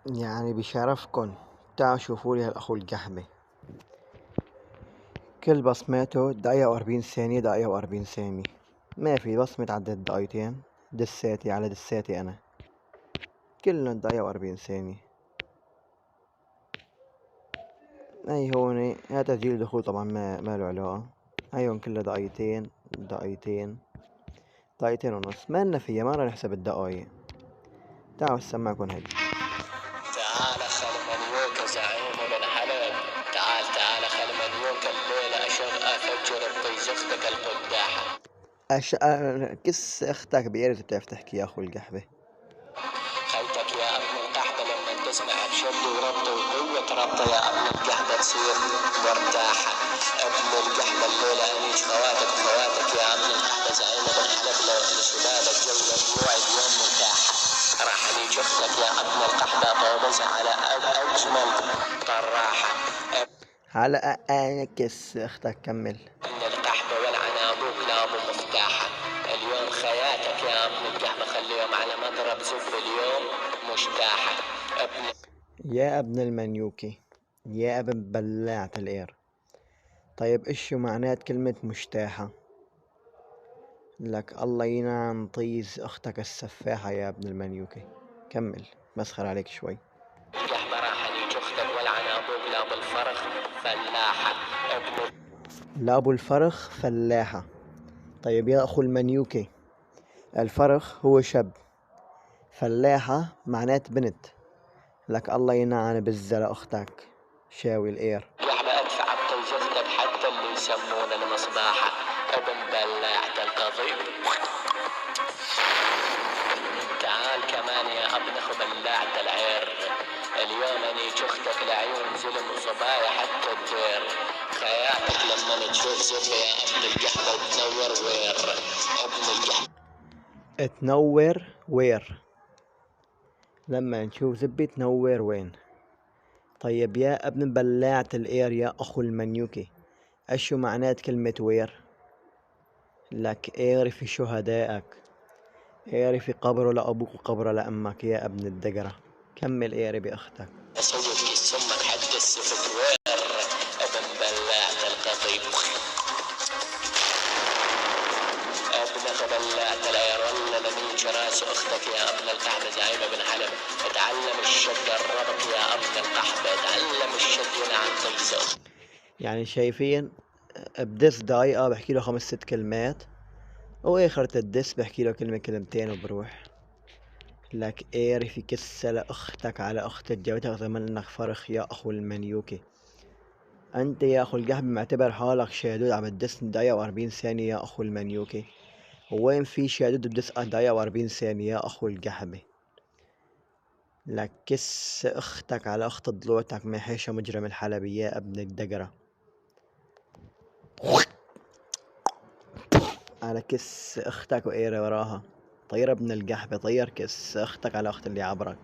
يعني بشرفكن تعالوا شوفوا لي هالأخو القحبة. كل بصماته دقيقة وأربعين ثانية، دقيقة وأربعين ثانية، ما في بصمة عدت دقيقتين. دساتي على دساتي أنا كلن دقيقة وأربعين ثانية. هاي هون هذا تسجيل دخول طبعا ما له علاقة. هايون كلها دقيقتين، دقيقتين، دقيقتين ونص. مالنا فيها، ما راح نحسب الدقايق. تعالوا سمعكن هاي. تعال خل مليوك زعيم الحلب. تعال خل مليوك الليلة أفجر بطيزختك القداحة. كس اختك بقرف بتعرف تحكي يا اخو القحبة. خلتك يا ابن القحبة لما تسمع بشد وربط وقوة ربطة يا ابن القحبة تصير مرتاحة. ابن القحبة الليلة أنيج خواتك يا ابن القحبة زعيم الحلب لشبابك جولة دموع اليوم مرتاحة. راح أنيج أختك يا ابن القحبة طوبزها على أجمل طراحة. على كس اختك كمل. ابن القحبة ولعن أبوك لأبو مفتاحة. اليوم خياتك يا ابن القحبة خليهم على مضرب زبر اليوم مجتاحة. يا ابن المنيوكي، يا ابن بلاعة القير. طيب ايش معنات كلمة مجتاحة؟ لك الله ينعم طيز اختك السفاحة يا ابن المنيوكي. كمل، مسخر عليك شوي. القحبة راح أنيج أختك ولعن أبوك لأبو الفرخ فلاحة. لا ابو الفرخ فلاحة. طيب يا اخو المنيوكي، الفرخ هو شب، فلاحة معنات بنت. لك الله ينعن بالزلة اختك شاوي القير. القحبة أدفع بطيزختك حتى اللي يسمونه المصباحة. ابن بلاعة القضيب. تعال كمان يا ابن اخو بلاعة العير. اليوم أنيج أختك لعيون زلم وصبايا حتى الدير. خياتك لما تشوف زبرة يا ابن القحبة تنور وير. ابن القحبة تنور وير، لما نشوف زبي تنور وين. طيب يا ابن بلاعة القير يا اخو المنيوكي، اشو معنات كلمة وير؟ لك اعرفي شهدائك، اعرفي قبره لابوك وقبره لامك يا ابن الدقرة. كمل اعربي اختك. أسوي سمك حتى السفت وير. ابن بلاعة القضيب. ابن اخو بلاعة العير ولا لميج راس اختك يا ابن القحبة زعيم بن حلب. اتعلم الشد الربط يا ابن القحبة. اتعلم الشد ينعم طيزه. يعني شايفين، بدس دقيقة بحكي له 5 6 كلمات، واخرة الدس بحكي له كلمة كلمتين وبروح. لك اعرفي كسة لاختك على اخت جوتك زمان انك فرخ يا اخو المنيوكي. انت يا اخو القحبة معتبر حالك شادود عم تدس دقيقة واربعين ثانية يا اخو المنيوكي. وين في شادود بدس دقيقة واربعين ثانية يا اخو القحبة؟ لك كس اختك على اخت ضلوعتك ما حيشة مجرم الحلبي يا ابن الدقرة. على كس اختك وقيرة وراها. طير ابن القحبة، طير كس اختك على اخت اللي عبرك.